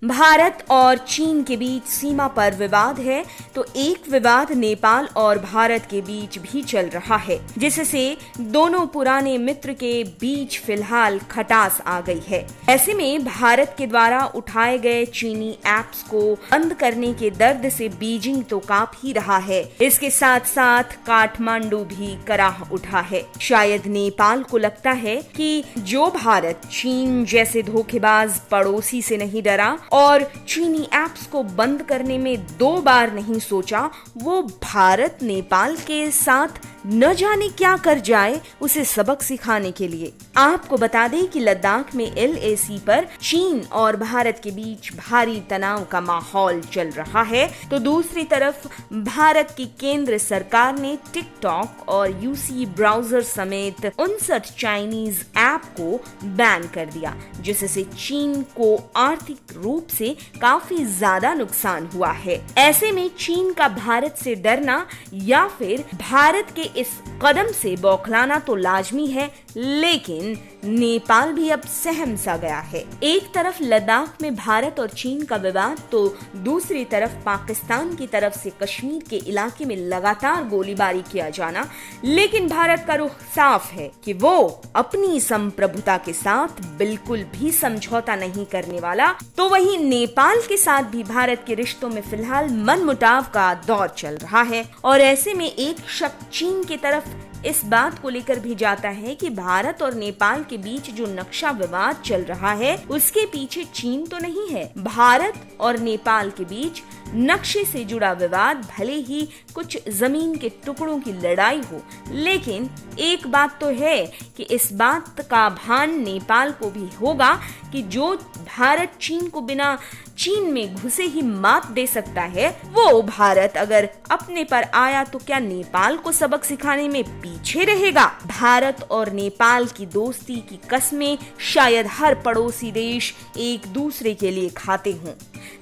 भारत और चीन के बीच सीमा पर विवाद है, तो एक विवाद नेपाल और भारत के बीच भी चल रहा है, जिससे दोनों पुराने मित्र के बीच फिलहाल खटास आ गई है। ऐसे में भारत के द्वारा उठाए गए चीनी ऐप्स को बंद करने के दर्द से बीजिंग तो कांप ही रहा है, इसके साथ साथ काठमांडू भी कराह उठा है। शायद नेपाल को लगता है कि जो भारत चीन जैसे धोखेबाज पड़ोसी से नहीं डरा और चीनी ऐप्स को बंद करने में 2 बार नहीं सोचा, वो भारत नेपाल के साथ न जाने क्या कर जाए उसे सबक सिखाने के लिए। आपको बता दें कि लद्दाख में LAC पर चीन और भारत के बीच भारी तनाव का माहौल चल रहा है, तो दूसरी तरफ भारत की केंद्र सरकार ने टिकटॉक और UC ब्राउजर समेत 59 चाइनीज ऐप को बैन कर दिया, जिससे चीन को आर्थिक रूप से काफी ज्यादा नुकसान हुआ है। ऐसे में चीन का भारत से डरना या फिर भारत के इस कदम से बौखलाना तो लाजमी है, लेकिन नेपाल भी अब सहम सा गया है। एक तरफ लद्दाख में भारत और चीन का विवाद, तो दूसरी तरफ पाकिस्तान की तरफ से कश्मीर के इलाके में लगातार गोलीबारी किया जाना। लेकिन भारत का रुख साफ है कि वो अपनी संप्रभुता के साथ बिल्कुल भी समझौता नहीं करने वाला। तो वहीं नेपाल के साथ भी भारत के रिश्तों में फिलहाल मनमुटाव का दौर चल रहा है, और ऐसे में एक शक चीन की तरफ इस बात को लेकर भी जाता है कि भारत और नेपाल के बीच जो नक्शा विवाद चल रहा है उसके पीछे चीन तो नहीं है। भारत और नेपाल के बीच नक्शे से जुड़ा विवाद भले ही कुछ जमीन के टुकड़ों की लड़ाई हो, लेकिन एक बात तो है कि इस बात का भान नेपाल को भी होगा कि जो भारत चीन को बिना चीन में घुसे ही मात दे सकता है, वो भारत अगर अपने पर आया तो क्या नेपाल को सबक सिखाने में पीछे रहेगा। भारत और नेपाल की दोस्ती की कस्में शायद हर पड़ोसी देश एक दूसरे के लिए खाते हों,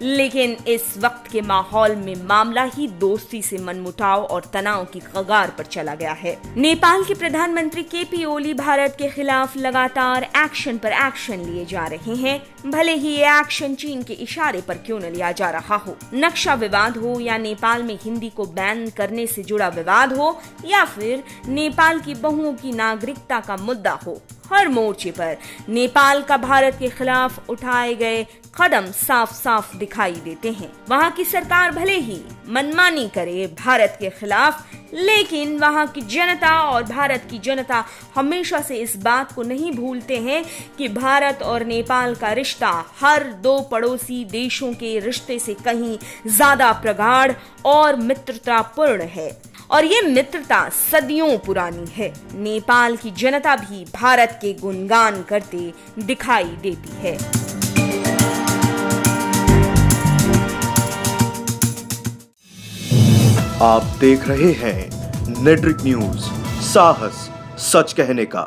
लेकिन इस वक्त के माहौल में मामला ही दोस्ती से मनमुटाव और तनाव की कगार पर चला गया है। नेपाल के प्रधानमंत्री KP ओली भारत के खिलाफ लगातार एक्शन पर एक्शन लिए जा रहे हैं, भले ही ये एक्शन चीन के इशारे पर क्यों न लिया जा रहा हो। नक्शा विवाद हो या नेपाल में हिंदी को बैन करने से जुड़ा विवाद हो या फिर नेपाल की बहुओं की नागरिकता का मुद्दा हो, हर मोर्चे पर नेपाल का भारत के खिलाफ उठाए गए कदम साफ साफ दिखाई देते हैं। वहाँ की सरकार भले ही मनमानी करे भारत के खिलाफ, लेकिन वहाँ की जनता और भारत की जनता हमेशा से इस बात को नहीं भूलते हैं कि भारत और नेपाल का रिश्ता हर 2 पड़ोसी देशों के रिश्ते से कहीं ज्यादा प्रगाढ़ और मित्रतापूर्ण है, और ये मित्रता सदियों पुरानी है। नेपाल की जनता भी भारत के गुणगान करते दिखाई देती है। आप देख रहे हैं नेट्रिक न्यूज, साहस सच कहने का।